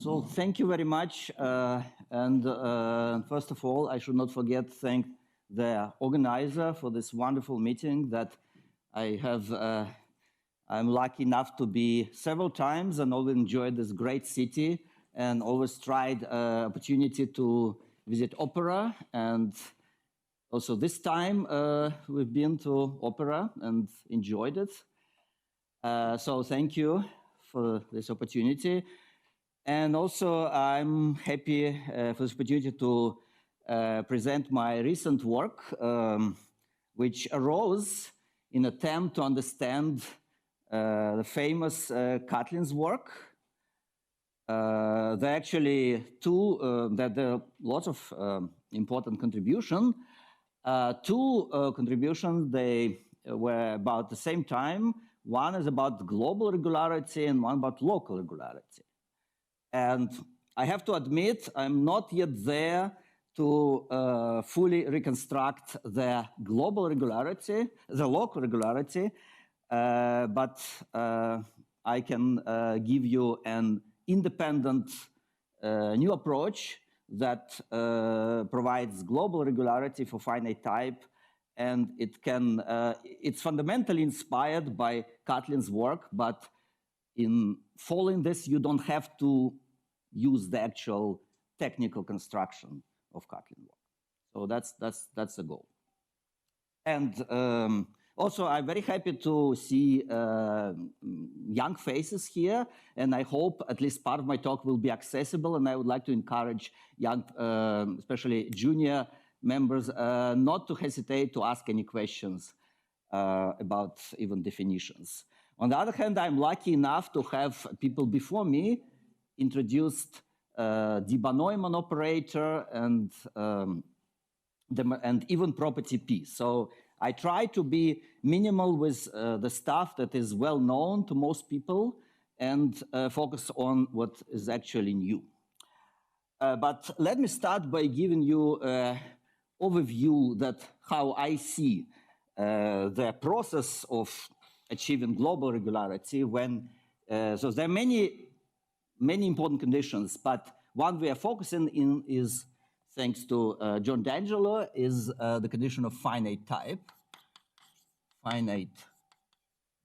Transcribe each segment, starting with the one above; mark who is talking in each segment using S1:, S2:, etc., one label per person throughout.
S1: So thank you very much. First of all, I should not forget to thank the organizer for this wonderful meeting that I have. I'm lucky enough to be several times and always enjoyed this great city and always tried opportunity to visit opera. And also this time we've been to opera and enjoyed it. So thank you for this opportunity. And also I'm happy for this opportunity to present my recent work, which arose in an attempt to understand the famous Catlin's work. There are actually there are lots of important contributions. Two contributions, they were about the same time. One is about global regularity and one about local regularity. And I have to admit, I'm not yet there to fully reconstruct the global regularity, the local regularity, but I can give you an independent new approach that provides global regularity for finite type, and it's fundamentally inspired by Catlin's work, but in following this, you don't have to use the actual technical construction of Catlin work. So that's the goal. And also, I'm very happy to see young faces here, and I hope at least part of my talk will be accessible, and I would like to encourage young, especially junior members, not to hesitate to ask any questions about even definitions. On the other hand, I'm lucky enough to have people before me introduced the Neumann operator and even property P. So I try to be minimal with the stuff that is well known to most people and focus on what is actually new. But let me start by giving you an overview that how I see the process of achieving global regularity when, so there are many important conditions, but one we are focusing in is, thanks to John D'Angelo, is the condition of finite type, finite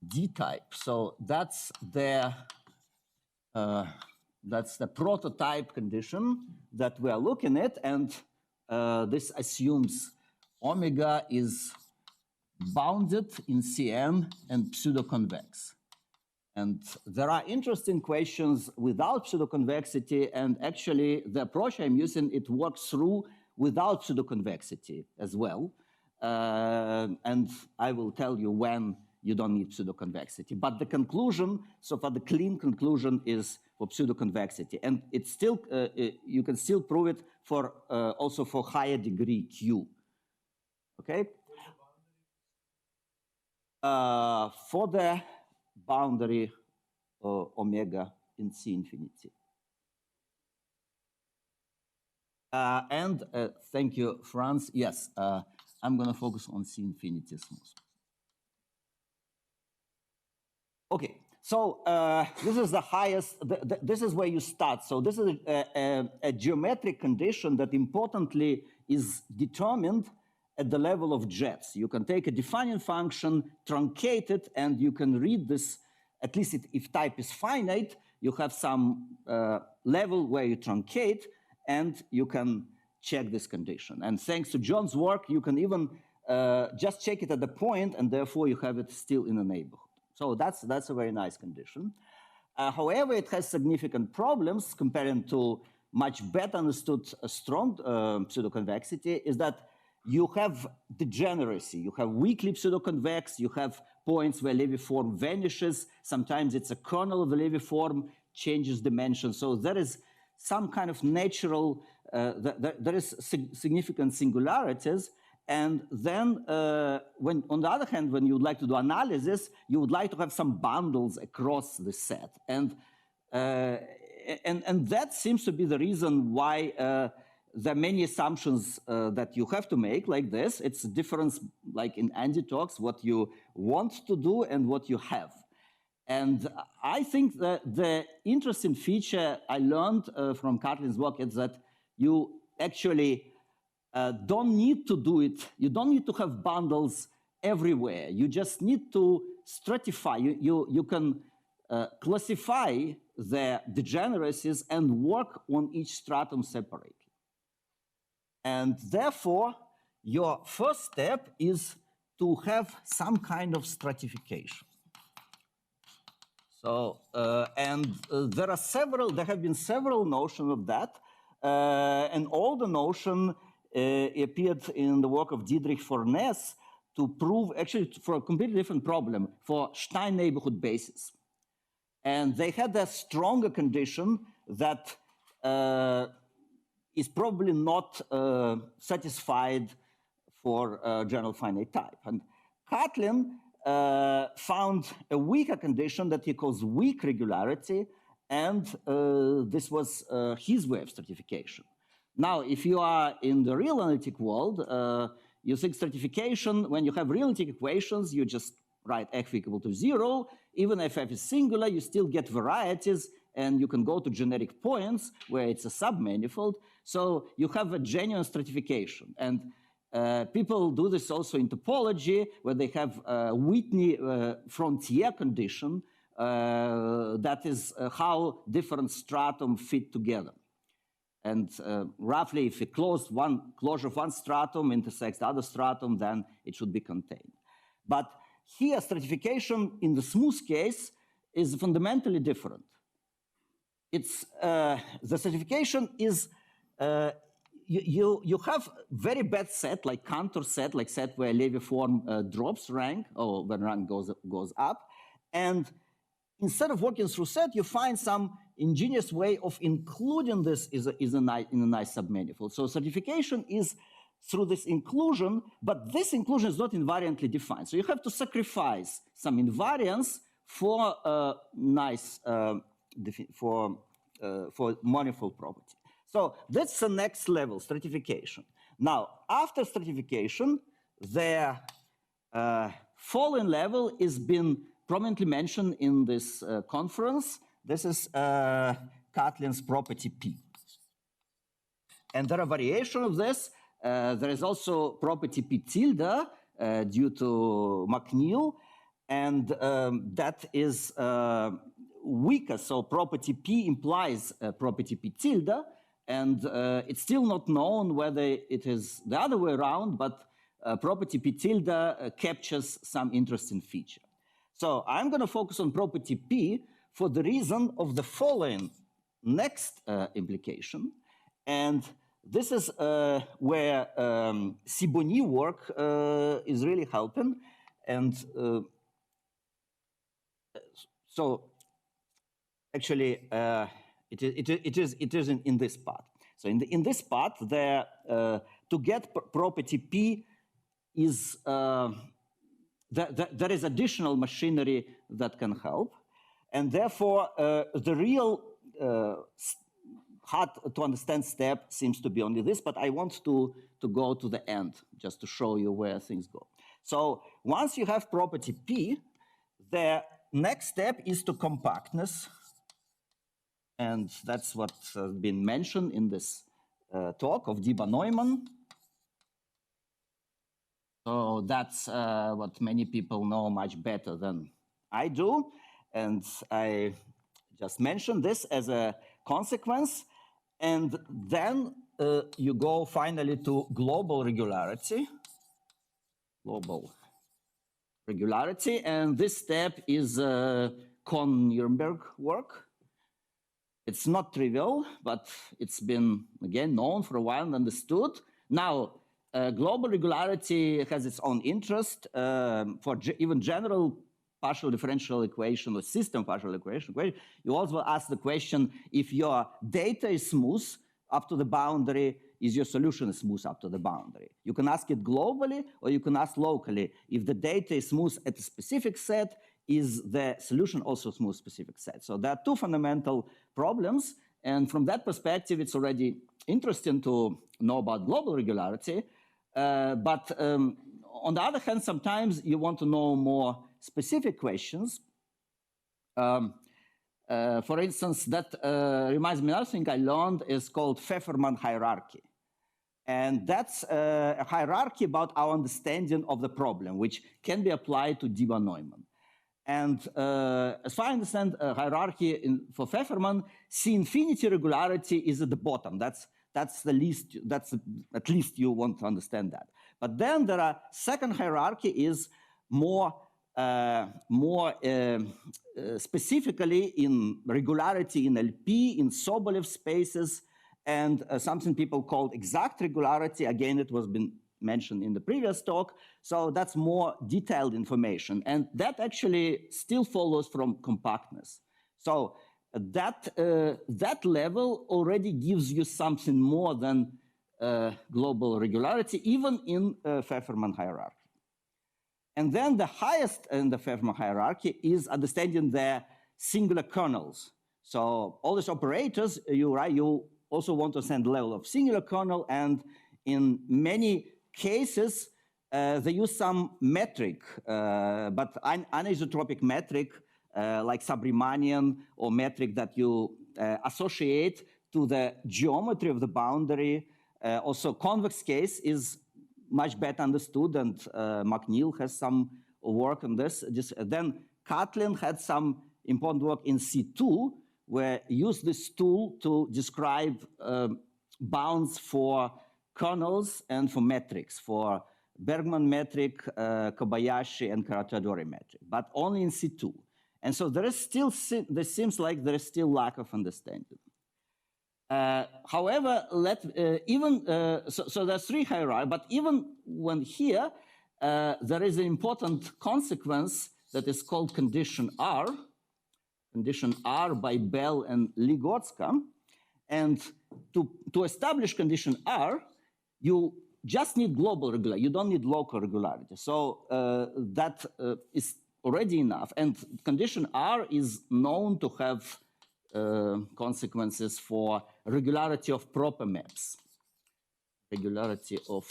S1: D type. So that's the prototype condition that we are looking at, and this assumes omega is bounded in Cn and pseudoconvex. And there are interesting questions without pseudoconvexity, and actually the approach I'm using, it works through without pseudoconvexity as well. And I will tell you when you don't need pseudoconvexity. But the conclusion, so far the clean conclusion is for pseudoconvexity. And it's still, you can still prove it for also for higher degree Q. Okay? For the boundary omega in C infinity. And thank you, Franz. Yes, I'm going to focus on C infinity smooth. Okay, so this is the highest, this is where you start. So this is a geometric condition that importantly is determined at the level of jets. You can take a defining function, truncate it, and you can read this, at least if type is finite, you have some level where you truncate, and you can check this condition. And thanks to John's work, you can even just check it at the point, and therefore you have it still in a neighborhood. So that's a very nice condition. However, it has significant problems comparing to much better understood strong pseudoconvexity, is that you have degeneracy. You have weakly pseudoconvex. You have points where Levy form vanishes. Sometimes it's a kernel of the Levy form, changes dimension. So there is some kind of natural, there is significant singularities. And then, when, on the other hand, when you would like to do analysis, you would like to have some bundles across the set. And that seems to be the reason why there are many assumptions that you have to make like this. It's a difference, like in Andy talks, what you want to do and what you have. And I think that the interesting feature I learned from Catlin's work is that you actually don't need to do it. You don't need to have bundles everywhere. You just need to stratify. You can classify the degeneracies and work on each stratum separately. And therefore, your first step is to have some kind of stratification. So, there have been several notions of that, and all the notion appeared in the work of Dietrich Forness to prove, actually for a completely different problem, for Stein neighborhood basis. And they had a stronger condition that is probably not satisfied for general finite type. And Catlin found a weaker condition that he calls weak regularity, and this was his way of stratification. Now, if you are in the real analytic world, you think stratification, when you have real analytic equations, you just write f equal to 0. Even if f is singular, you still get varieties, and you can go to generic points where it's a submanifold. So you have a genuine stratification. And people do this also in topology, where they have a Whitney frontier condition. That is how different stratum fit together. And roughly, if a closure of one stratum intersects the other stratum, then it should be contained. But here, stratification in the smooth case is fundamentally different. It's the stratification is you have very bad set, like Cantor set, like set where Levy form drops rank, or when rank goes up, and instead of working through set, you find some ingenious way of including this in a nice submanifold. So stratification is through this inclusion, but this inclusion is not invariantly defined. So you have to sacrifice some invariance for nice for manifold property. So that's the next level, stratification. Now, after stratification, the following level is been prominently mentioned in this conference. This is Catlin's property P. And there are variations of this. There is also property P tilde due to McNeil, and that is weaker. So property P implies property P tilde, and it's still not known whether it is the other way around, but property P tilde captures some interesting feature. So I'm going to focus on property P for the reason of the following next implication. And this is where Sibony work is really helping. And so actually, it is in this part. So in this part, there to get property P is there is additional machinery that can help, and therefore the real hard to understand step seems to be only this. But I want to go to the end just to show you where things go. So once you have property P, the next step is to compactness. And that's what's been mentioned in this talk of Neumann. So that's what many people know much better than I do. And I just mentioned this as a consequence. And then you go finally to global regularity. Global regularity. And this step is Kohn-Nuremberg work. It's not trivial, but it's been, again, known for a while and understood. Now, global regularity has its own interest for even general partial differential equation or system partial equation. You also ask the question, if your data is smooth up to the boundary, is your solution smooth up to the boundary? You can ask it globally, or you can ask locally. If the data is smooth at a specific set, is the solution also smooth specific set? So there are two fundamental problems. And from that perspective, it's already interesting to know about global regularity. But on the other hand, sometimes you want to know more specific questions. For instance, that reminds me, another thing I learned is called Pfefferman hierarchy. And that's a hierarchy about our understanding of the problem, which can be applied to Dieber Neumann. And as far as I understand, hierarchy for Pfefferman, C infinity regularity is at the bottom. That's the least. That's at least you want to understand that. But then there are second hierarchy is more specifically in regularity in LP, in Sobolev spaces, and something people called exact regularity. Again, it was been mentioned in the previous talk. So that's more detailed information. And that actually still follows from compactness. So that level already gives you something more than global regularity, even in Pfefferman hierarchy. And then the highest in the Pfefferman hierarchy is understanding the singular kernels. So all these operators, you also want to send level of singular kernel, and in many cases, they use some metric, but anisotropic metric, like Subramanian, or metric that you associate to the geometry of the boundary. Also, convex case is much better understood, and McNeil has some work on this. Then Catlin had some important work in C2, where he used this tool to describe bounds for kernels and for metrics, for Bergman metric, Kobayashi, and Karatadori metric, but only in C2. And so there seems like there is still lack of understanding. However, so there's three hierarchy, but even when here, there is an important consequence that is called condition R by Bell and Ligotska. And to establish condition R, you just need global regularity. You don't need local regularity. So that is already enough. And condition R is known to have consequences for regularity of proper maps. Regularity of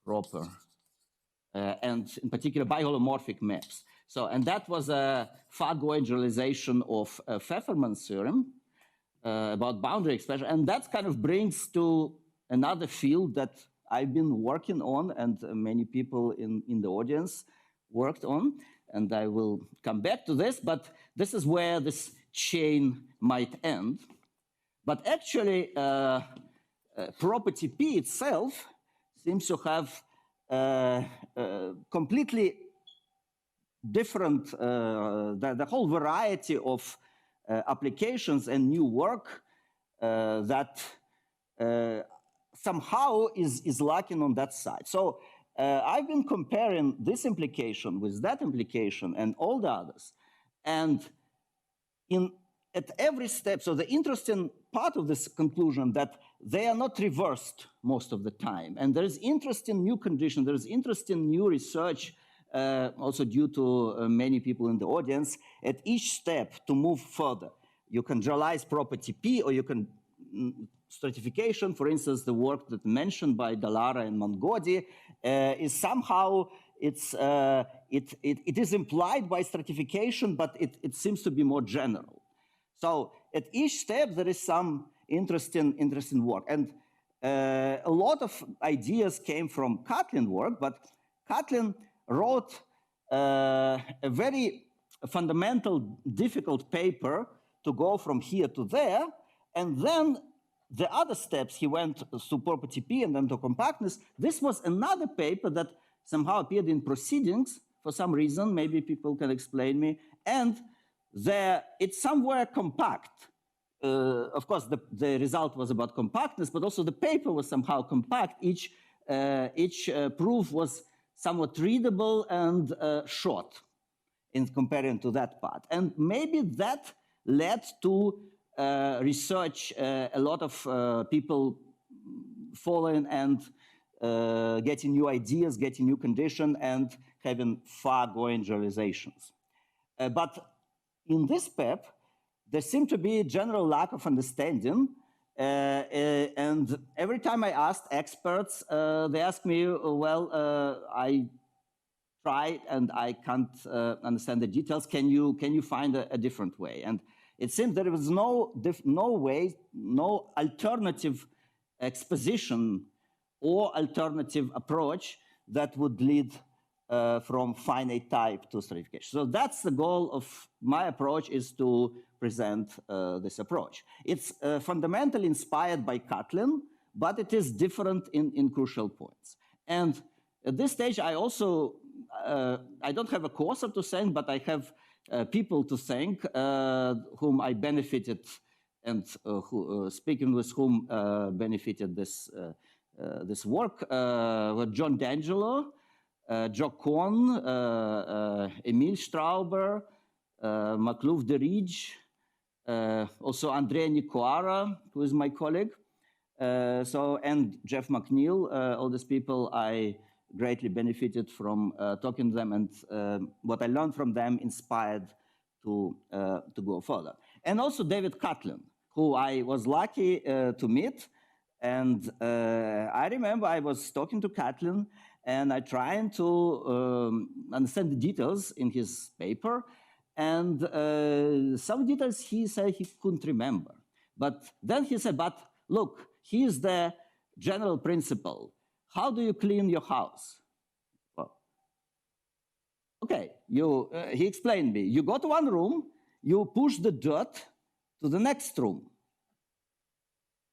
S1: proper, and in particular biholomorphic maps. So, and that was a far-going generalization of Pfefferman's theorem about boundary expression. And that kind of brings to another field that I've been working on, and many people in the audience worked on. And I will come back to this, but this is where this chain might end. But actually, property P itself seems to have completely different, the whole variety of applications and new work that somehow is lacking on that side. So I've been comparing this implication with that implication and all the others. And at every step, so the interesting part of this conclusion that they are not reversed most of the time. And there is interesting new condition, there is interesting new research, also due to many people in the audience, at each step to move further. You can generalize property P, or you can stratification, for instance, the work that mentioned by Dallara and Mongodi, is somehow, it is implied by stratification, but it seems to be more general. So at each step, there is some interesting work. And a lot of ideas came from Catlin work, but Catlin wrote a very fundamental, difficult paper to go from here to there, and then the other steps, he went to property P and then to compactness. This was another paper that somehow appeared in proceedings for some reason, maybe people can explain me, and it's somewhere compact. Of course, the result was about compactness, but also the paper was somehow compact. Each proof was somewhat readable and short in comparing to that part. And maybe that led to research, a lot of people following and getting new ideas, getting new condition, and having far-going generalizations. But in this PEP, there seemed to be a general lack of understanding. And every time I asked experts, they asked me, well, I try and I can't understand the details. Can you find a different way? And it seems there was no way, no alternative exposition or alternative approach that would lead from finite type to stratification. So that's the goal of my approach, is to present this approach. It's fundamentally inspired by Catlin, but it is different in crucial points. And at this stage, I also, I don't have a course to thank, but I have people to thank whom I benefited and speaking with whom benefited this work were John D'Angelo, Joe Kohn, Emil Strauber, Maclouf de Ridge, also Andrea Nicoara, who is my colleague, and Jeff McNeil. All these people I greatly benefited from talking to them, and what I learned from them inspired to go further. And also David Catlin, who I was lucky to meet. And I remember I was talking to Catlin, and I tried to understand the details in his paper. And some details he said he couldn't remember. But then he said, but look, here's the general principle. How do you clean your house? Well, okay, he explained me. You go to one room, you push the dirt to the next room.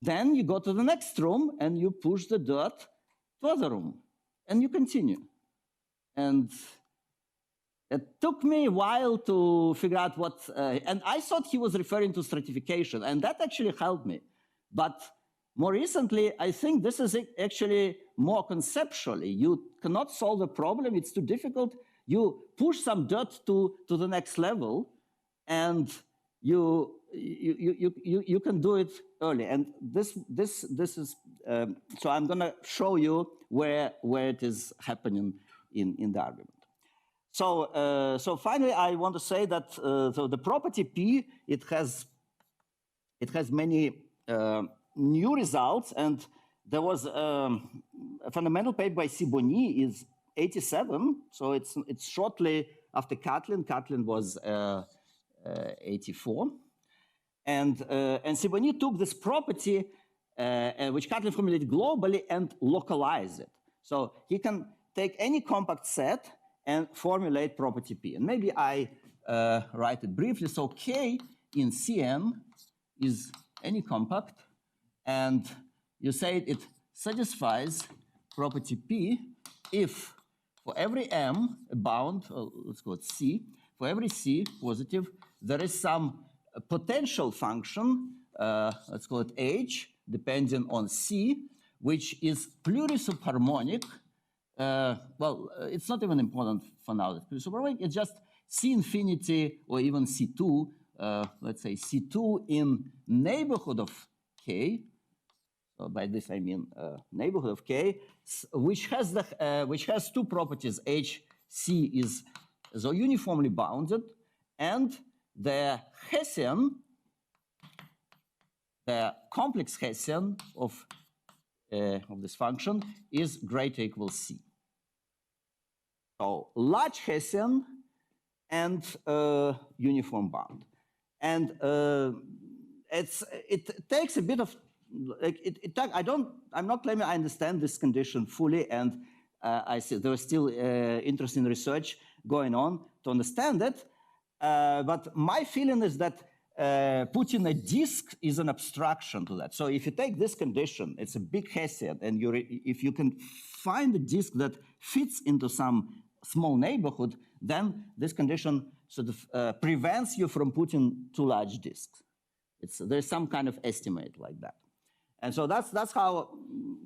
S1: Then you go to the next room and you push the dirt to other room, and you continue. And it took me a while to figure out what, and I thought he was referring to stratification, and that actually helped me. But more recently, I think this is actually more conceptually. You cannot solve the problem, it's too difficult. You push some dirt to the next level, and you can do it early. And this is, so I'm gonna show you where it is happening in the argument. So finally, I want to say that so the property P, it has many new results, and there was a fundamental paper by Sibony is 87, so it's shortly after Catlin. Catlin was 84, and Sibony took this property which Catlin formulated globally and localized it. So he can take any compact set and formulate property P. And maybe I write it briefly. So K in Cn is any compact, and you say it satisfies property P if for every M bound, let's call it C, for every C positive, there is some potential function, let's call it H, depending on C, which is plurisubharmonic. Well, it's not even important for now. It's just C infinity or even C2, let's say C2 in neighborhood of K. So by this I mean neighborhood of K, which has two properties. HC is so uniformly bounded, and the Hessian, the complex Hessian of this function is greater or equal C. So large Hessian and uniform bound. And it takes a bit of, like, I'm not claiming I understand this condition fully, and I see there is still interesting research going on to understand it. But my feeling is that putting a disk is an abstraction to that. So if you take this condition, it's a big Hessian, and if you can find a disk that fits into some small neighborhood, then this condition sort of prevents you from putting too large disks. There's some kind of estimate like that. And so that's how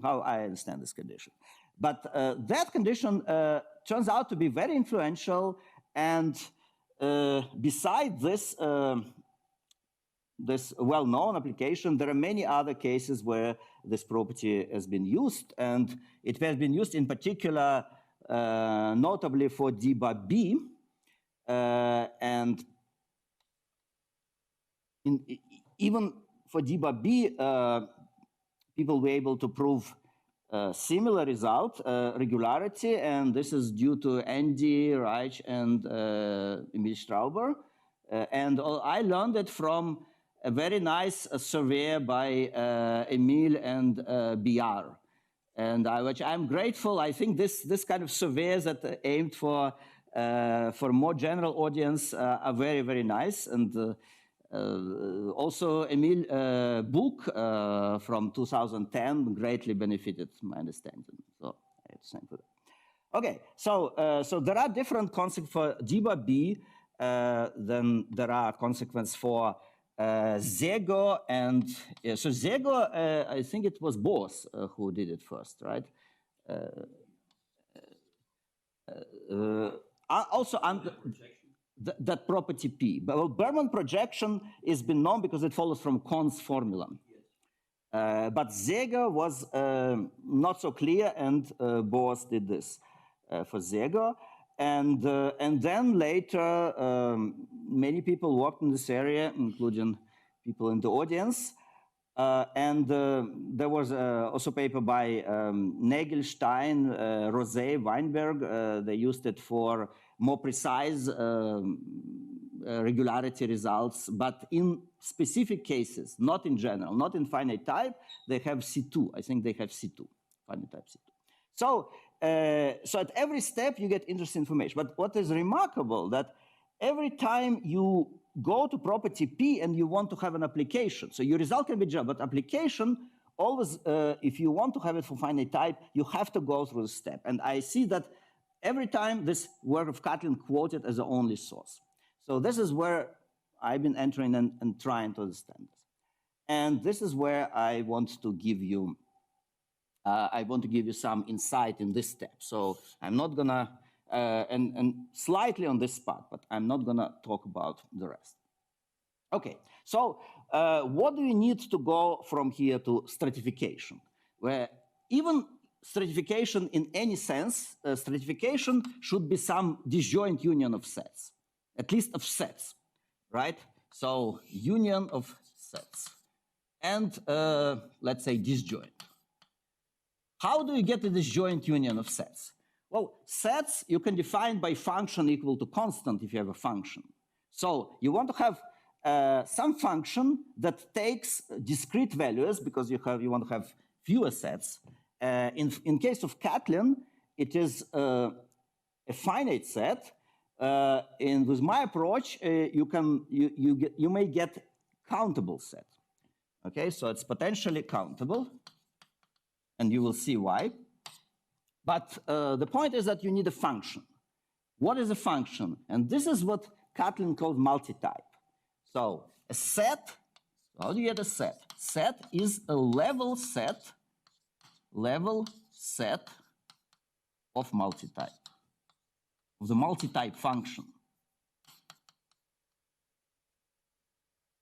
S1: I understand this condition. But that condition turns out to be very influential, and besides this well-known application, there are many other cases where this property has been used, and it has been used in particular, notably for D bar B, and even for D bar B, people were able to prove similar result, regularity, and this is due to Andy Reich and Emil Strauber. And I learned it from a very nice survey by Emil and BR. And which I'm grateful. I think this kind of surveys that aimed for more general audience are very, very nice. And also Emil book from 2010 greatly benefited my understanding. So I have to thank for that. Okay, so there are different consequences for DIBA B than there are consequences for Szego and so Szego, I think it was Bose who did it first, right? Also under that property P. But well, Berman projection is been known because it follows from Kahn's formula. But Szego was not so clear, and Bose did this for Szego. And then later, many people worked in this area, including people in the audience. And there was also a paper by Nagelstein, Rosé, Weinberg. They used it for more precise regularity results, but in specific cases, not in general, not in finite type. They have C2. I think they have C2, finite type C2. So at every step, you get interesting information. But what is remarkable that every time you go to property P and you want to have an application, so your result can be general, but application, always, if you want to have it for finite type, you have to go through the step. And I see that every time this work of Catlin quoted as the only source. So this is where I've been entering and trying to understand this. And this is where I want to give you some insight in this step. So I'm not gonna, and slightly on this part, but I'm not gonna talk about the rest. Okay, so what do you need to go from here to stratification? Where even stratification in any sense, stratification should be some disjoint union of sets, at least of sets, right? So union of sets and let's say disjoint. How do you get to this joint union of sets? Well, sets you can define by function equal to constant if you have a function. So you want to have some function that takes discrete values because you want to have fewer sets. In case of Catlin, it is a finite set. And with my approach, you may get countable set. Okay, so it's potentially countable. And you will see why. But the point is that you need a function. What is a function? And this is what Catlin called multitype. So a set, how do you get a set? Set is a level set of multitype, of the multitype function.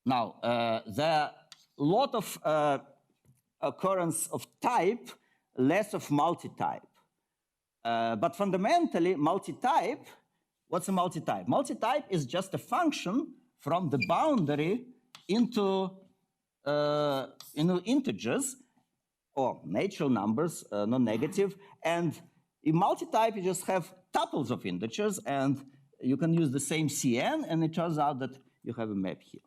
S1: Now, there are a lot of occurrence of type, less of multitype. But fundamentally, multitype, what's a multitype? Multitype is just a function from the boundary into integers or natural numbers, non-negative. And in multitype, you just have tuples of integers, and you can use the same Cn, and it turns out that you have a map here.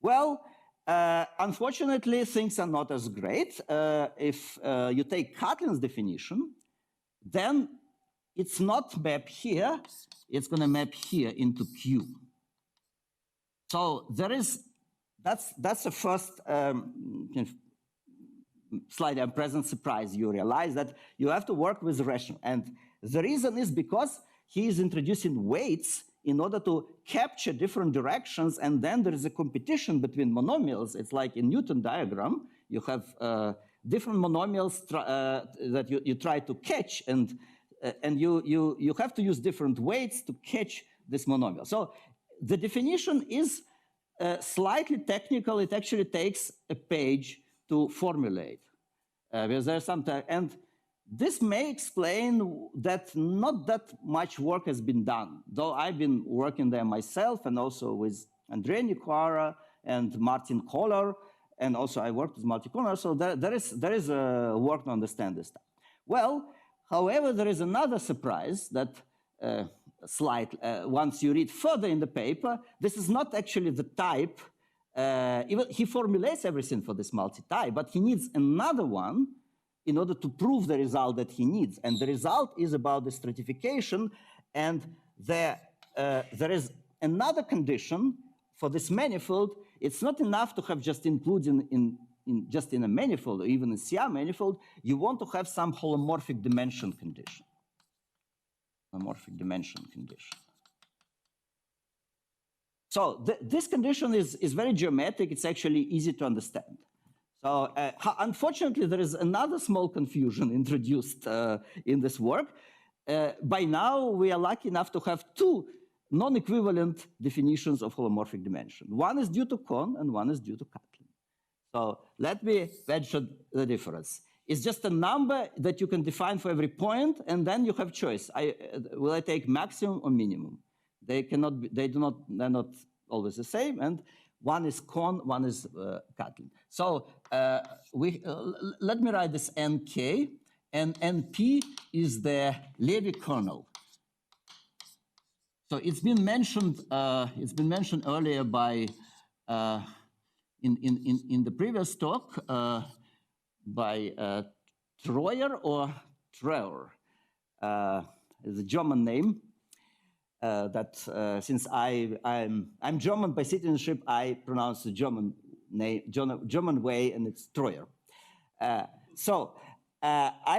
S1: Well, unfortunately, things are not as great. If you take Catlin's definition, then it's not map here, it's going to map here into Q. So there is, that's the first slightly unpleasant surprise. You realize that you have to work with rational. And the reason is because he is introducing weights in order to capture different directions, and then there is a competition between monomials. It's like in Newton diagram, you have different monomials that you try to catch, and you have to use different weights to catch this monomial. So the definition is slightly technical. It actually takes a page to formulate. Because there's some and this may explain that not that much work has been done, though I've been working there myself and also with Andrea Nicara and Martin Kohler, and also I worked with Martin Kohler, so there is work to understand this stuff. Well, however, there is another surprise that once you read further in the paper, this is not actually the type. Even he formulates everything for this multi-type, but he needs another one in order to prove the result that he needs. And the result is about the stratification, and there is another condition for this manifold. It's not enough to have just including in a manifold or even a CR manifold. You want to have some holomorphic dimension condition. Holomorphic dimension condition. So this condition is very geometric. It's actually easy to understand. So unfortunately, there is another small confusion introduced in this work. By now, we are lucky enough to have two non-equivalent definitions of holomorphic dimension. One is due to Kohn and one is due to Catlin. So let me mention the difference. It's just a number that you can define for every point, and then you have choice. Will I take maximum or minimum? They're not always the same, and one is Kohn, one is Catlin. So let me write this NK, and NP is the Levy kernel. So it's been mentioned. Earlier by in the previous talk by Troyer or Treuer. It's a German name. Since I'm German by citizenship, I pronounce the German name, German way, and it's Troyer. I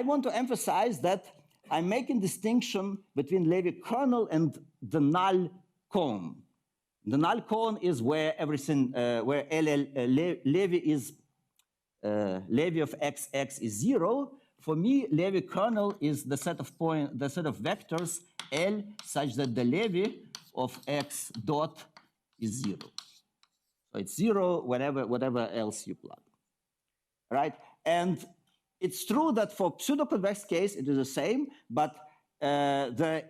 S1: want to emphasize that I'm making distinction between Levy kernel and the null cone. The null cone is where everything, where Levy is Levy of XX is 0. For me, Levy kernel is the set of vectors L such that the Levy of X dot is 0. So it's 0 whatever else you plug, right? And it's true that for pseudoconvex case it is the same, but the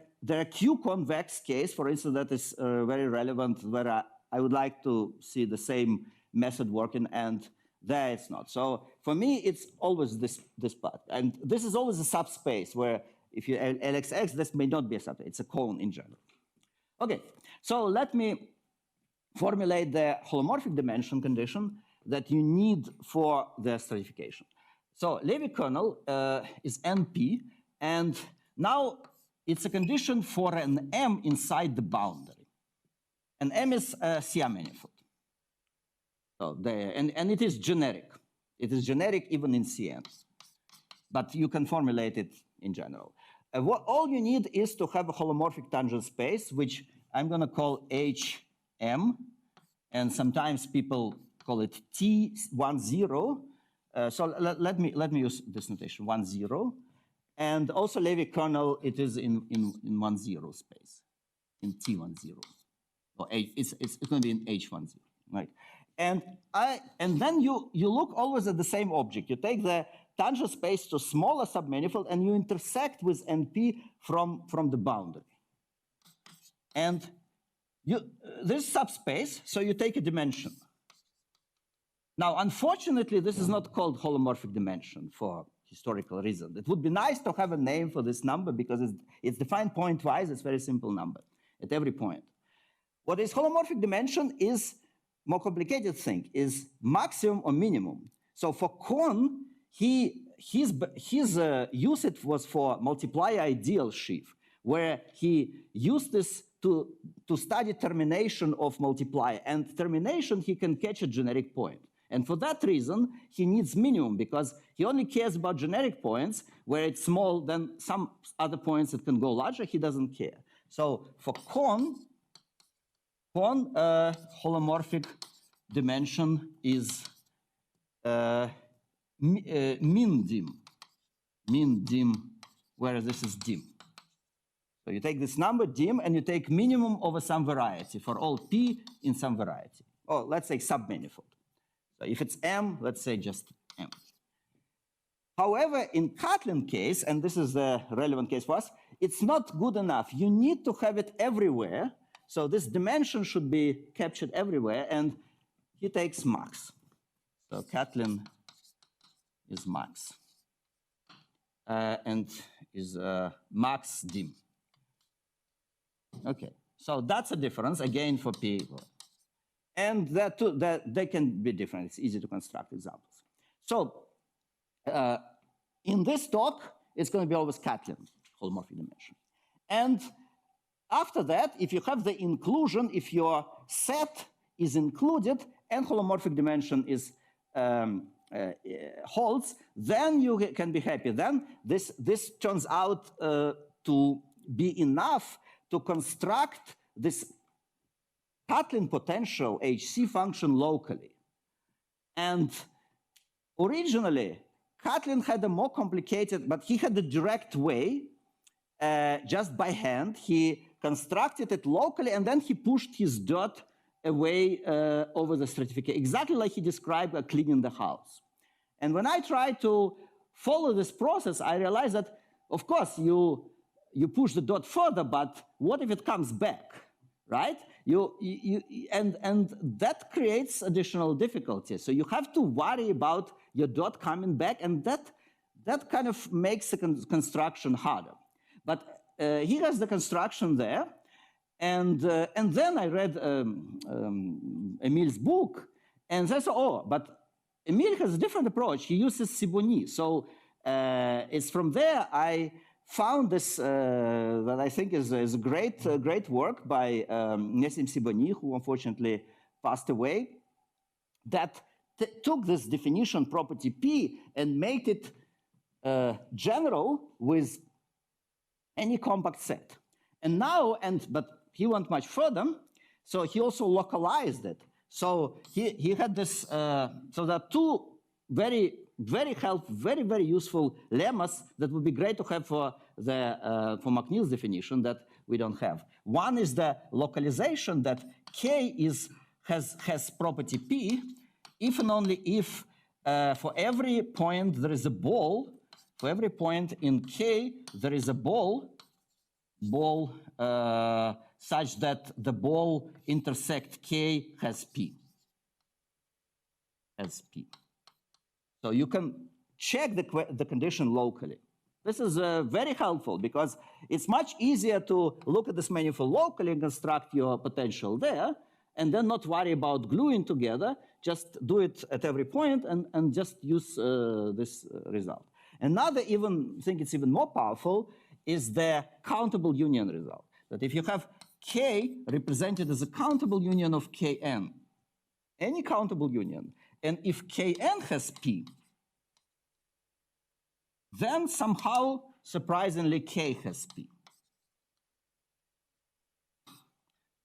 S1: Q-convex case, for instance, that is very relevant, where I would like to see the same method working, and there it's not. So for me, it's always this part. And this is always a subspace where if you LXX, this may not be a subspace. It's a cone in general. Okay, so let me formulate the holomorphic dimension condition that you need for the stratification. So Levy kernel is NP, and now it's a condition for an M inside the boundary. And M is a CR manifold. So and it is generic. It is generic even in CN, but you can formulate it in general. All you need is to have a holomorphic tangent space, which I'm going to call HM, and sometimes people call it T10. So let me use this notation, 10. And also Levy kernel, it is in 10 space, in T10. Or it's going to be in H10, right? And then you look always at the same object. You take the tangent space to smaller submanifold and you intersect with NP from the boundary. And this subspace, so you take a dimension. Now, unfortunately, this is not called holomorphic dimension for historical reason. It would be nice to have a name for this number because it's defined point-wise. It's a very simple number at every point. What is holomorphic dimension is more complicated thing, is maximum or minimum. So for Kohn, his usage was for multiplier ideal sheaf, where he used this to study termination of multiplier. And termination, he can catch a generic point. And for that reason, he needs minimum, because he only cares about generic points where it's small, then some other points that can go larger, he doesn't care. So for Kohn, holomorphic dimension is min dim, whereas this is dim. So you take this number dim and you take minimum over some variety for all p in some variety. Or let's say submanifold. So if it's M, let's say just M. However, in Catlin case, and this is the relevant case for us, it's not good enough. You need to have it everywhere. So this dimension should be captured everywhere, and he takes max. So Catlin is max. and is max dim. Okay, so that's a difference again for P. And that they can be different. It's easy to construct examples. So in this talk, it's going to be always Catlin, holomorphic dimension. And after that, if you have the inclusion, if your set is included and holomorphic dimension is holds, then you can be happy. Then this turns out to be enough to construct this Catlin potential HC function locally. And originally, Catlin had a more complicated, but he had a direct way, just by hand. He constructed it locally, and then he pushed his dirt away over the stratification, exactly like he described cleaning the house. And when I tried to follow this process, I realized that, of course, you push the dirt further, but what if it comes back, right? And that creates additional difficulties. So you have to worry about your dirt coming back, and that kind of makes the construction harder. But he has the construction there, and then I read Emil's book, and I said, oh, but Emil has a different approach. He uses Sibony. So it's from there I found this that I think is a great work by Nessim Sibony, who unfortunately passed away, that took this definition property P and made it general with any compact set. And now, but he went much further, so he also localized it. So he had this, so there are two very helpful, very useful lemmas that would be great to have for for McNeil's definition that we don't have. One is the localization that K has property P if and only if for every point there is a ball, for every point in K there is a ball such that the ball intersect K has P. So you can check the condition locally. This is very helpful because it's much easier to look at this manifold locally and construct your potential there, and then not worry about gluing together. Just do it at every point and just use this result. Another thing it's even more powerful is the countable union result. That if you have K represented as a countable union of Kn, any countable union, and if Kn has P, then somehow, surprisingly, K has P.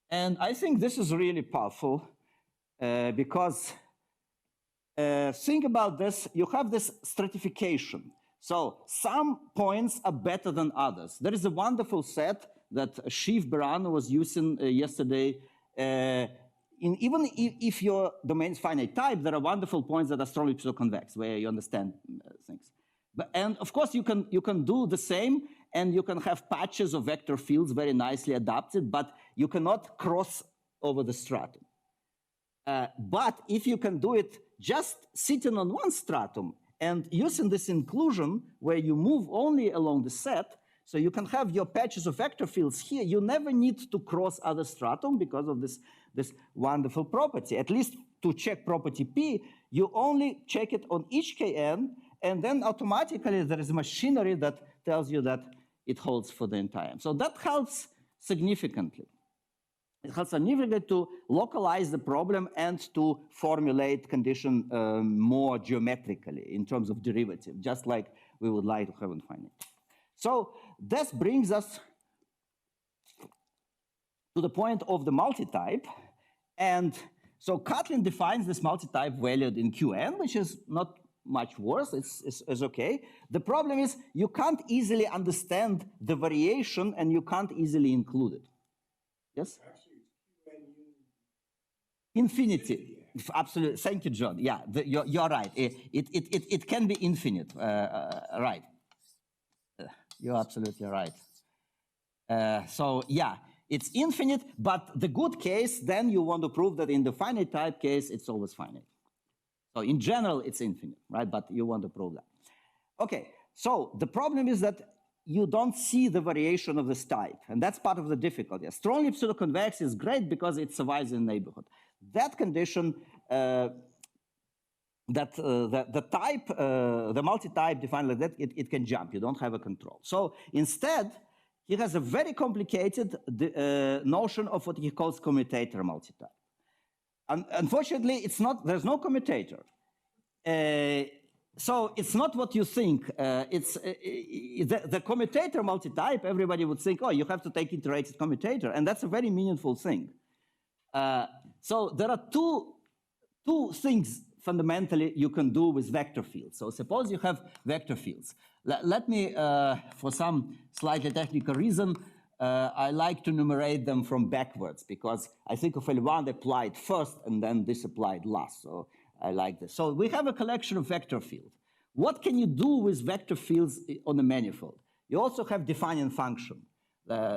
S1: And I think this is really powerful because think about this, you have this stratification. So some points are better than others. There is a wonderful set that Shiv Berano was using yesterday. Even if your domain is finite type, there are wonderful points that are strongly pseudoconvex, where you understand things. And of course, you can do the same, and you can have patches of vector fields very nicely adapted, but you cannot cross over the stratum. But if you can do it just sitting on one stratum and using this inclusion where you move only along the set, so you can have your patches of vector fields here, you never need to cross other stratum because of this wonderful property. At least to check property P, you only check it on each Kn, and then automatically there is a machinery that tells you that it holds for the entire. So that helps significantly. It helps significantly to localize the problem and to formulate condition more geometrically in terms of derivative, just like we would like to have in finite. So this brings us to the point of the multitype. And so Catlin defines this multitype valued in Qn, which is not much worse, it's okay. The problem is you can't easily understand the variation and you can't easily include it. Yes?
S2: Actually, it's
S1: Infinity. Absolutely. Thank you, John. Yeah, you're right. It can be infinite. Right. You're absolutely right. So yeah, it's infinite, but the good case, then you want to prove that in the finite type case, it's always finite. So in general, it's infinite, right? But you want to prove that. Okay, So the problem is that you don't see the variation of this type, and that's part of the difficulty. A strongly pseudoconvex is great because it survives in the neighborhood. That condition, the type, the multi-type defined like that, it can jump. You don't have a control. So instead, he has a very complicated notion of what he calls commutator multi-type. Unfortunately, it's not. There's no commutator. So it's not what you think. The commutator multi-type, everybody would think, oh, you have to take iterated commutator, and that's a very meaningful thing. So there are two things fundamentally you can do with vector fields. So suppose you have vector fields. Let me, for some slightly technical reason, I like to numerate them from backwards because I think of L1 applied first and then this applied last. So I like this. So we have a collection of vector fields. What can you do with vector fields on a manifold? You also have defining function.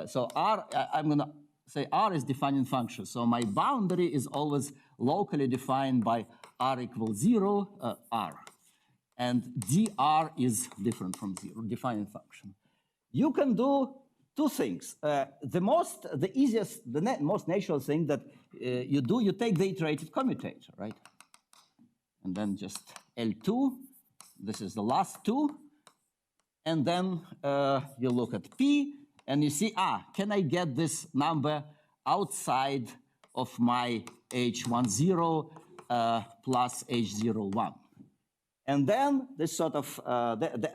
S1: So R, I'm going to say R is defining function. So my boundary is always locally defined by R equals 0, R. And dr is different from 0, defining function. You can do two things. The easiest, most natural thing that you do, you take the iterated commutator, right? And then just L2, this is the last two. And then you look at P, and you see, can I get this number outside of my H10 plus H01? And then this sort of,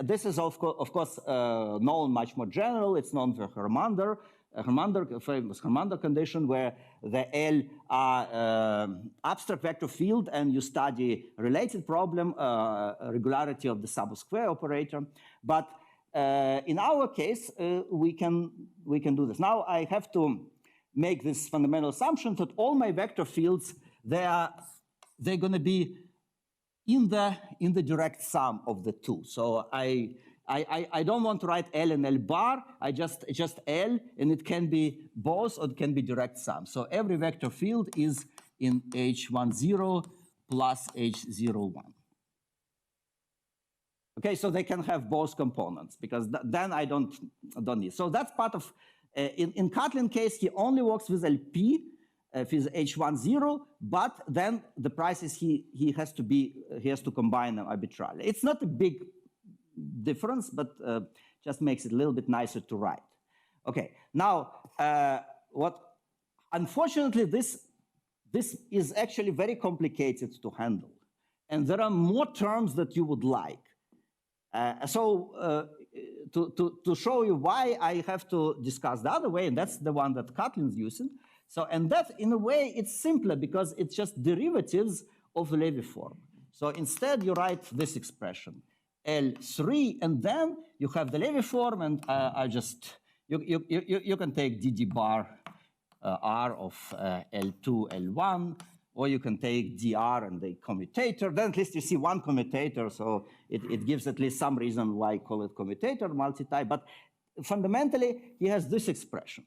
S1: this is of course known much more general. It's known for Hermander, famous Hermander condition, where the L are abstract vector field, and you study related problem, regularity of the subsquare operator. But in our case, we can do this. Now I have to make this fundamental assumption that all my vector fields, they're going to be in the direct sum of the two. So I don't want to write L and L bar. I just L, and it can be both, or it can be direct sum. So every vector field is in H10 plus H01. Okay, so they can have both components because then I don't need. So that's part of. In Catlin case, he only works with LP. With H10, but then the price is he has to combine them arbitrarily. It's not a big difference, but just makes it a little bit nicer to write. Okay, now unfortunately this is actually very complicated to handle, and there are more terms that you would like. To show you why I have to discuss the other way, and that's the one that Catlin's using. So, and that, in a way, it's simpler because it's just derivatives of the Levy form. So instead, you write this expression, L3, and then you have the Levy form, and you can take dd bar R of L2, L1, or you can take dr and the commutator. Then at least you see one commutator, so it gives at least some reason why I call it commutator multi-type. But fundamentally, he has this expression.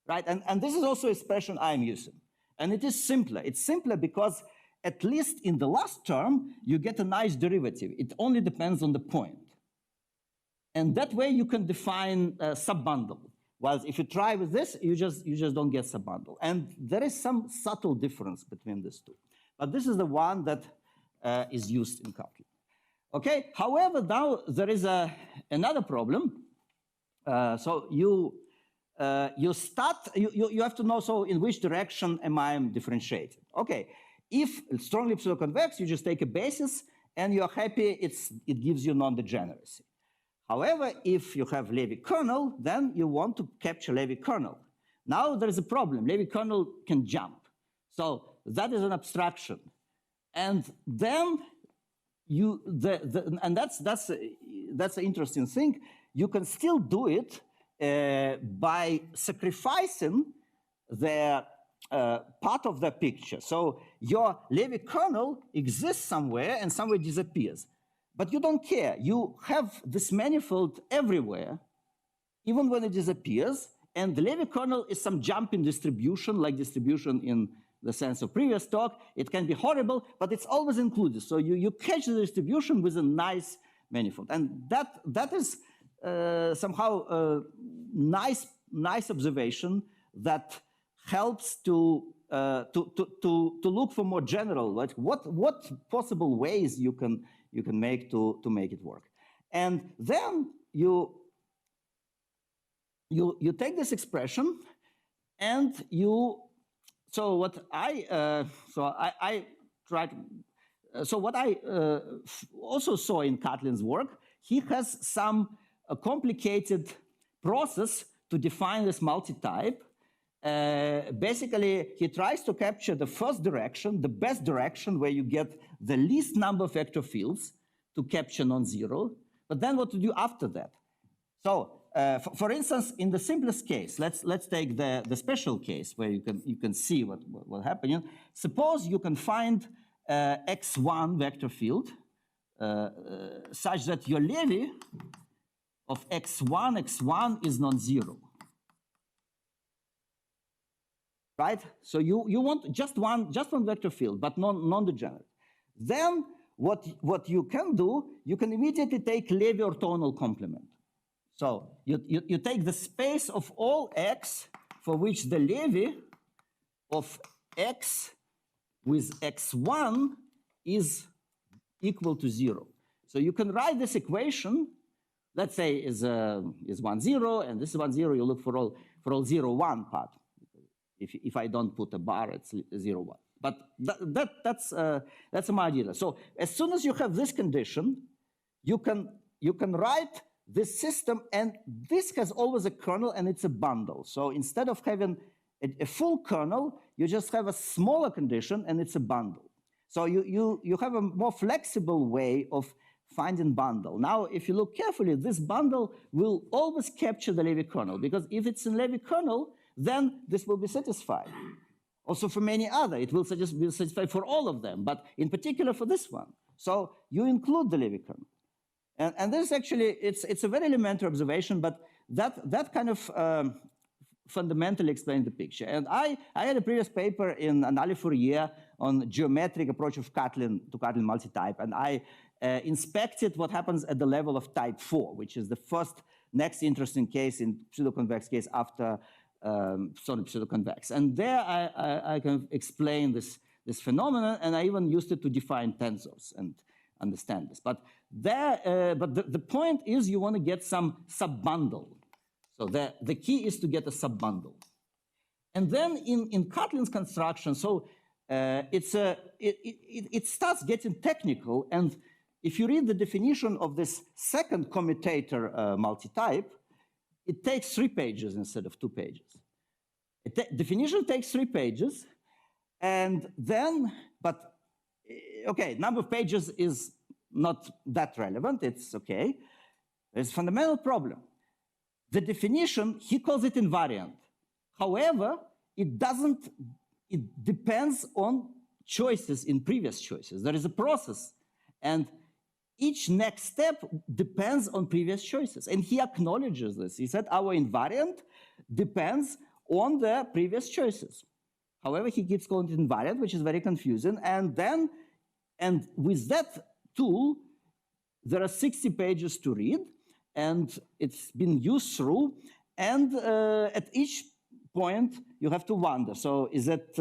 S1: Right, and this is also an expression I'm using. And it is simpler. It's simpler because at least in the last term, you get a nice derivative. It only depends on the point. And that way you can define a subbundle. While if you try with this, you just don't get subbundle. And there is some subtle difference between these two. But this is the one that is used in Catlin. Okay, however, now there is another problem. So you have to know, so in which direction am I differentiating? Okay, if it's strongly pseudoconvex, you just take a basis and you're happy it gives you non-degeneracy. However, if you have Levy kernel, then you want to capture Levy kernel. Now there is a problem. Levy kernel can jump. So that is an abstraction. And then and that's an interesting thing. You can still do it by sacrificing the part of the picture. So your Levy kernel exists somewhere and somewhere disappears. But you don't care. You have this manifold everywhere, even when it disappears. And the Levy kernel is some jump in distribution, like distribution in the sense of previous talk. It can be horrible, but it's always included. So you catch the distribution with a nice manifold. And that is somehow a nice observation that helps to look for more general, like what possible ways you can make to make it work. And then you take this expression and what I also saw in Catlin's work, he has some complicated process to define this multi-type. Basically, he tries to capture the first direction, the best direction, where you get the least number of vector fields to capture non-zero. But then what to do after that? So, for instance, in the simplest case, let's take the special case where you can see what happening. Suppose you can find x1 vector field such that your levy of x1 is non-zero. Right? So you want just one vector field, but non-degenerate. Then what you can do, you can immediately take Levy orthogonal complement. So you take the space of all x for which the levy of x with x1 is equal to 0. So you can write this equation, let's say is 1, 0, and this is 1, 0. You look for all 0, 1 part. If I don't put a bar, it's 0, 1. But that's my idea. So as soon as you have this condition, you can write this system, and this has always a kernel, and it's a bundle. So instead of having a full kernel, you just have a smaller condition, and it's a bundle. So you have a more flexible way of finding bundle. Now, if you look carefully, this bundle will always capture the Levy kernel, because if it's in Levy kernel, then this will be satisfied. Also for many other, it will be satisfied for all of them, but in particular for this one. So you include the Levy kernel. And this actually, it's a very elementary observation, but that kind of fundamentally explains the picture. And I had a previous paper in Annales Fourier on geometric approach of Catlin to Catlin multitype, and I inspected what happens at the level of type 4, which is the next interesting case in pseudoconvex case after pseudoconvex. And there I can explain this phenomenon, and I even used it to define tensors and understand this. But the point is you want to get some subbundle. So the key is to get a subbundle. And then in Catlin's construction, so it starts getting technical. And if you read the definition of this second commutator multitype, it takes 3 pages instead of 2 pages. Definition takes 3 pages, and then, but okay, number of pages is not that relevant, it's okay. There's a fundamental problem. The definition, he calls it invariant. However, it depends on choices in previous choices. There is a process, and each next step depends on previous choices. And he acknowledges this. He said our invariant depends on the previous choices. However, he keeps calling it invariant, which is very confusing. And with that tool, there are 60 pages to read, and it's been used through. And at each point, you have to wonder, so is it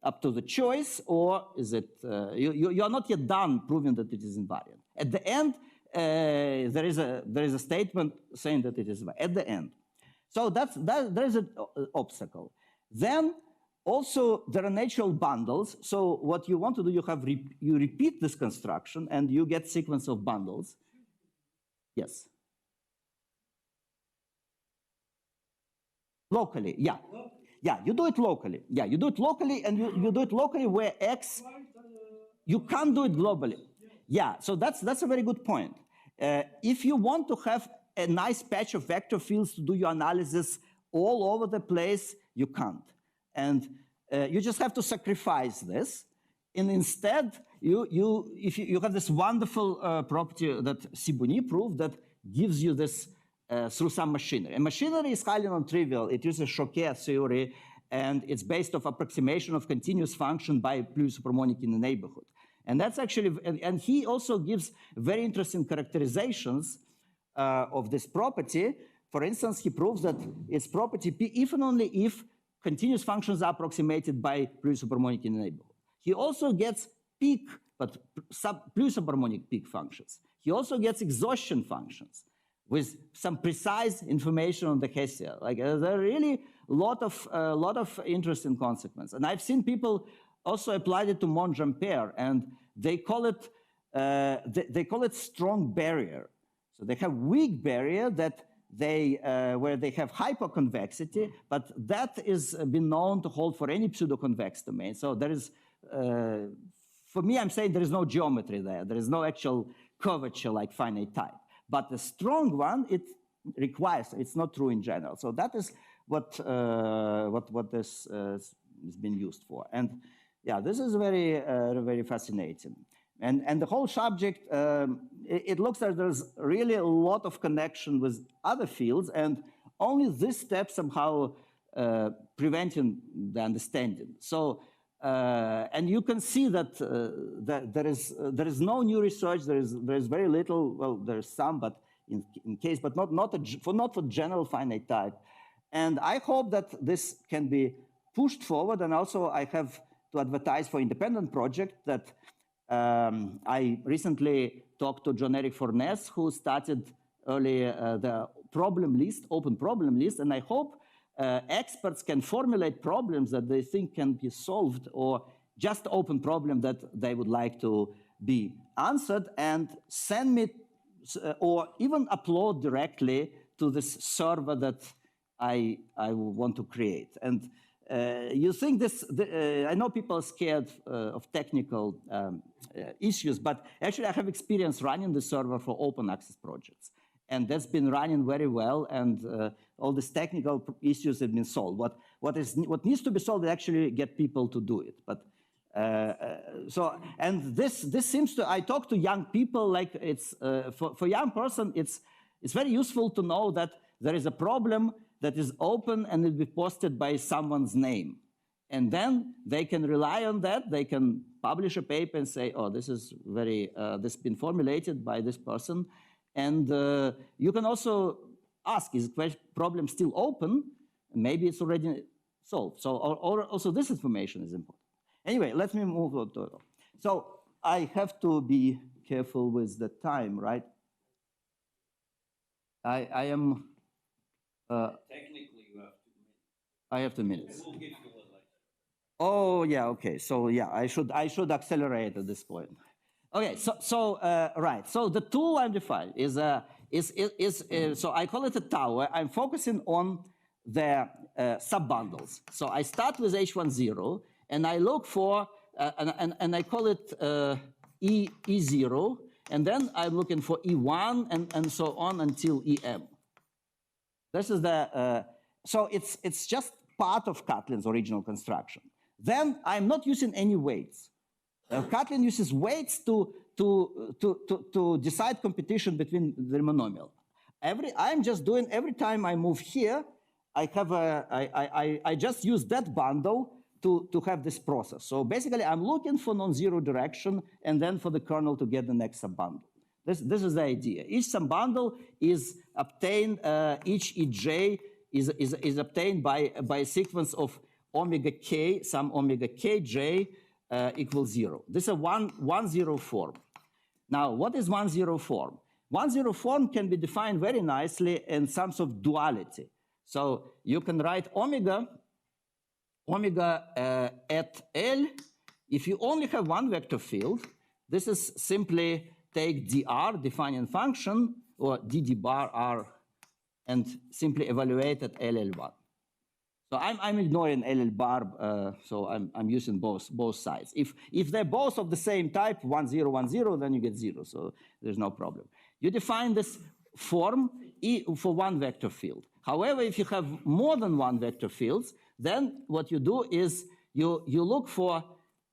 S1: up to the choice, or is it, you are not yet done proving that it is invariant. At the end, there is a statement saying that it is at the end. So there is an obstacle. Then also there are natural bundles. So what you want to do, you repeat this construction and you get sequence of bundles. Yes. Locally, yeah. Yeah, you do it locally. Yeah, you do it locally, and you do it locally where X, you can't do it globally. Yeah, so that's a very good point. If you want to have a nice patch of vector fields to do your analysis all over the place, you can't. And you just have to sacrifice this. And instead, you have this wonderful property that Sibony proved that gives you this through some machinery. And machinery is highly non-trivial. It uses Choquet theory, and it's based on approximation of continuous function by Pluvis supermonic in the neighborhood. And that's actually, and he also gives very interesting characterizations of this property. For instance, he proves that its property P if and only if continuous functions are approximated by plus-supermonic in the neighborhood. He also gets peak, but plus-supermonic peak functions. He also gets exhaustion functions with some precise information on the Hessian. Like there are really a lot of interesting consequences. And I've seen people also applied it to Monge-Ampere, and they call it strong barrier. So they have weak barrier that where they have hyperconvexity, but that is been known to hold for any pseudoconvex domain. So there is, for me, I'm saying there is no geometry there. There is no actual curvature like finite type. But the strong one, it requires, it's not true in general. So that is what this has been used for. And yeah, this is very, very fascinating. And the whole subject, it looks like there's really a lot of connection with other fields, and only this step somehow preventing the understanding. So, and you can see that, that there is no new research. There is very little. Well, there's some, but in case, but not for general finite type. And I hope that this can be pushed forward. And also, I have to advertise for independent project that I recently talked to John-Eric Fornes, who started early the problem list, open problem list, and I hope experts can formulate problems that they think can be solved, or just open problem that they would like to be answered, and send me, or even upload directly to this server that I want to create. And you think this, I know people are scared of technical issues, but actually I have experience running the server for open access projects. And that's been running very well, and all these technical issues have been solved. What needs to be solved is actually get people to do it. But so, and this seems to, I talk to young people, like it's, for young person, it's very useful to know that there is a problem that is open and will be posted by someone's name. And then they can rely on that. They can publish a paper and say, oh, this is very, this has been formulated by this person. And you can also ask, is the problem still open? Maybe it's already solved. So, or also this information is important. Anyway, let me move on to it. So I have to be careful with the time, right? I am...
S2: Technically, you have 2 minutes.
S1: I have 2 minutes.
S2: We'll give you a later.
S1: Oh, yeah, okay. So yeah, I should accelerate at this point. Okay, right. So the tool I'm defining is so I call it a tower. I'm focusing on the subbundles. So I start with H10, and I look for, and I call it E0, and then I'm looking for E1, and so on until EM. This is the, so it's just part of Catlin's original construction. Then I'm not using any weights. Catlin uses weights to decide competition between the monomial. I'm just doing, every time I move here, I have I just use that bundle to have this process. So basically, I'm looking for non-zero direction and then for the kernel to get the next subbundle. This is the idea. Each subbundle is obtained, each EJ is obtained by a sequence of omega k, some omega kj equals 0. This is a 1-0 form. Now, what is 1-0 form? 1-0 form can be defined very nicely in terms of duality. So you can write omega at L. If you only have one vector field, this is simply take dr, defining function, or dd bar r, and simply evaluate at LL1. So I'm ignoring LL bar, so I'm using both sides. If they're both of the same type, 1, 0, 1, 0, then you get 0, so there's no problem. You define this form for one vector field. However, if you have more than one vector fields, then what you do is you look for,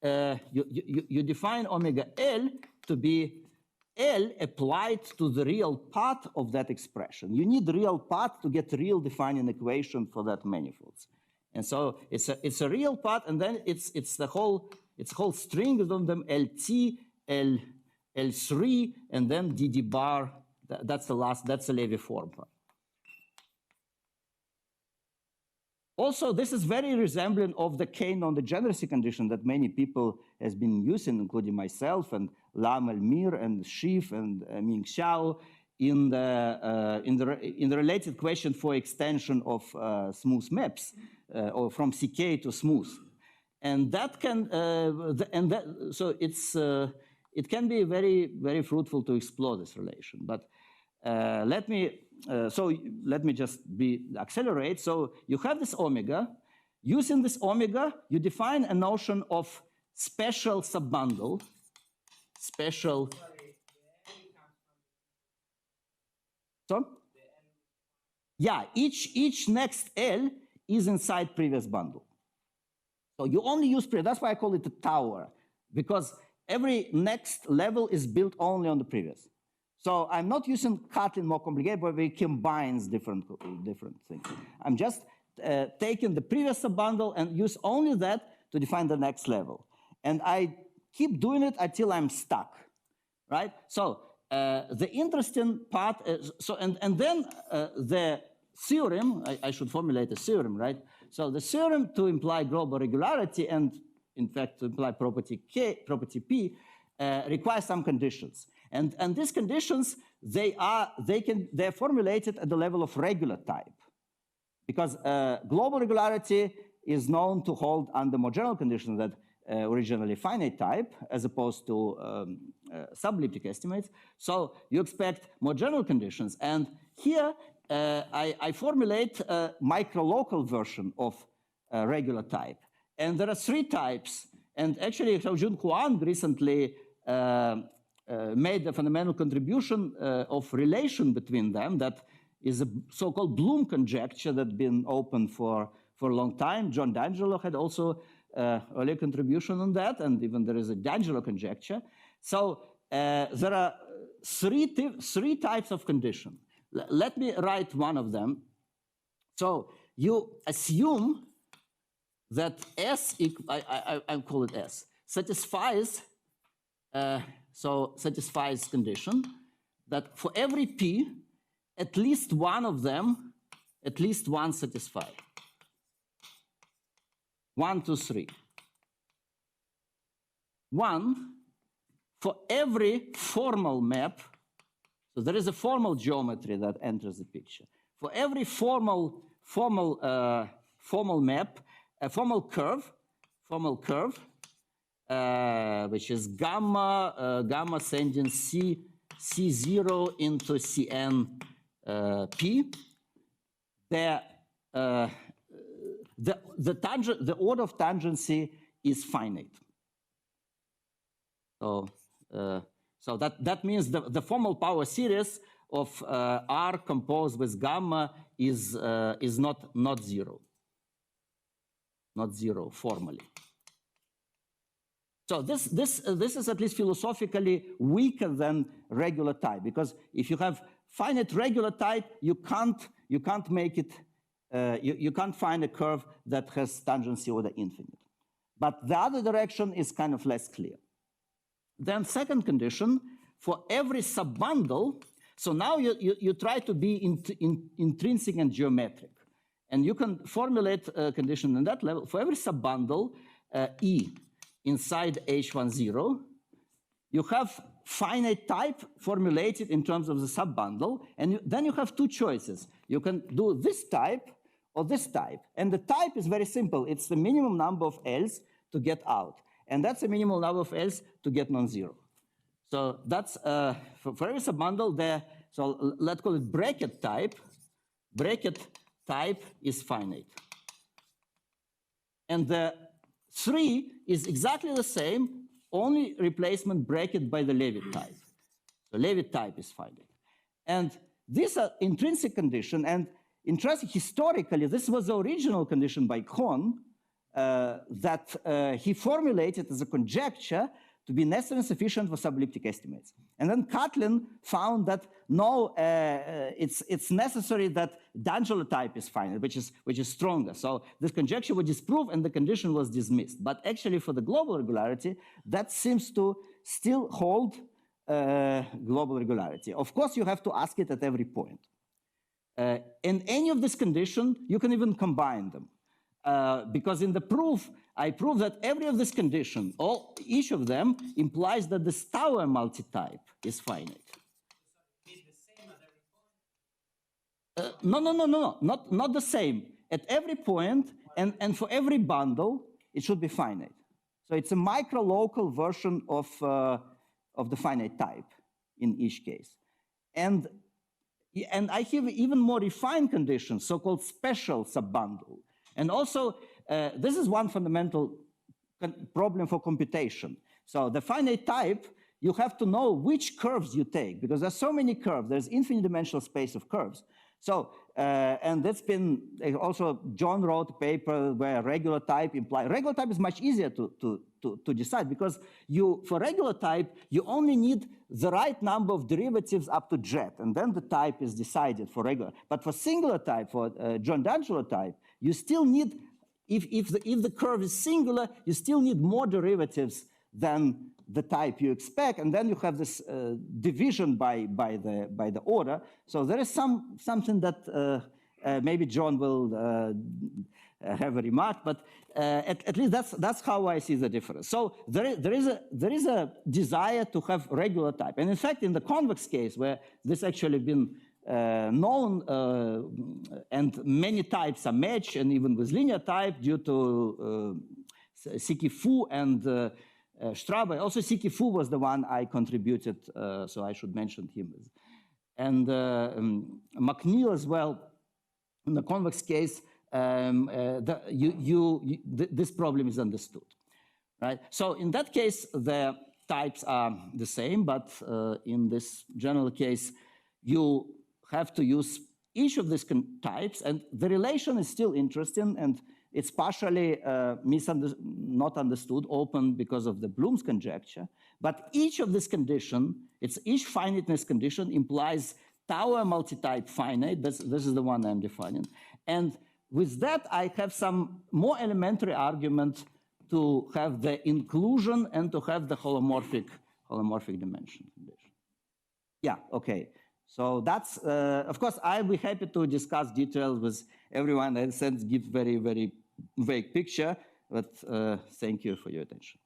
S1: you define omega L to be L applied to the real part of that expression. You need the real part to get real defining equation for that manifolds. And so it's a real part, and then it's the whole It's a whole string of them, LT, L3, and then DD bar. That's the last, that's the Levy form. Also, this is very resembling of the k-non-degeneracy condition that many people has been using, including myself and Lam Elmir and Schiff and Ming Xiao in the related question for extension of smooth maps or from CK to smooth. And that can, so it can be very, very fruitful to explore this relation. But let me just accelerate. So you have this omega. Using this omega, you define a notion of special subbundle, special. So? Yeah, each next L is inside previous bundle. So you only use previous. That's why I call it a tower, because every next level is built only on the previous. So I'm not using Catlin more complicated, but it combines different things. I'm just taking the previous subbundle and use only that to define the next level. And I keep doing it until I'm stuck, right? So the interesting part is, and then the theorem, I should formulate a theorem, right? So the theorem to imply global regularity and in fact to imply property P requires some conditions. And these conditions, they're formulated at the level of regular type, because global regularity is known to hold under more general conditions that originally finite type, as opposed to subliptic estimates. So you expect more general conditions. And here I formulate a microlocal version of regular type. And there are 3 types. And actually, Xiaojun Huang recently made a fundamental contribution of relation between them that is a so-called Bloom conjecture that's been open for a long time. John D'Angelo had also early contribution on that, and even there is a D'Angelo conjecture. So there are three types of condition. Let me write one of them. So you assume that S, I call it S, satisfies satisfies condition that for every P, at least one of them, at least one satisfy. 1, 2, 3. 1, for every formal map, so there is a formal geometry that enters the picture. For every formal map, a formal curve, which is gamma sending C0 into Cn P, the order of tangency is finite. So that means the formal power series of R composed with gamma is not zero. Not zero formally. So this is at least philosophically weaker than regular type, because if you have finite regular type, you can't make it. You can't find a curve that has tangency over the infinite. But the other direction is kind of less clear. Then second condition, for every subbundle, so now you try to be intrinsic and geometric. And you can formulate a condition on that level. For every subbundle, E inside H10, you have finite type formulated in terms of the subbundle, and then you have 2 choices. You can do this type or this type. And the type is very simple. It's the minimum number of L's to get out. And that's the minimum number of L's to get non-zero. So that's for every subbundle there. So let's call it bracket type. Bracket type is finite. And the 3 is exactly the same, only replacement bracket by the Levy type. So Levy type is finite. And these are intrinsic condition, and interesting, historically, this was the original condition by Kohn that he formulated as a conjecture to be necessary and sufficient for subelliptic estimates. And then Catlin found that no, it's necessary that D'Angelo type is finite, which is stronger. So this conjecture was disproved and the condition was dismissed. But actually for the global regularity, that seems to still hold global regularity. Of course, you have to ask it at every point. In any of this condition, you can even combine them. Because in the proof, I prove that every of this condition, each of them implies that the Stauer multitype is finite. No, not the same. At every point, and for every bundle, it should be finite. So it's a micro-local version of the finite type in each case. And I have even more refined conditions, so-called special subbundle. And also, this is one fundamental problem for computation. So the finite type, you have to know which curves you take, because there's so many curves. There's infinite dimensional space of curves. So, and that's been, also John wrote a paper where regular type is much easier to decide, because for regular type, you only need the right number of derivatives up to z, and then the type is decided for regular. But for singular type, for John D'Angelo type, you still need, if the curve is singular, you still need more derivatives than the type you expect, and then you have this division by the order. So there is something that maybe John will have a remark, but at least that's how I see the difference. So there is a desire to have regular type, and in fact, in the convex case, where this actually been known, and many types are matched, and even with linear type due to Siki-Fu and Straube. Also, Siki-Fu was the one I contributed, so I should mention him. And McNeil as well. In the convex case, this problem is understood, right? So in that case, the types are the same, but in this general case, you have to use each of these types, and the relation is still interesting, and it's partially not understood, open because of the Bloom's conjecture. But each of this condition, each finiteness condition implies Tauer multitype finite. This is the one I'm defining. And with that, I have some more elementary argument to have the inclusion and to have the holomorphic dimension condition. Yeah, okay. So that's, of course, I'll be happy to discuss details with everyone. I said give very, very vague picture, but thank you for your attention.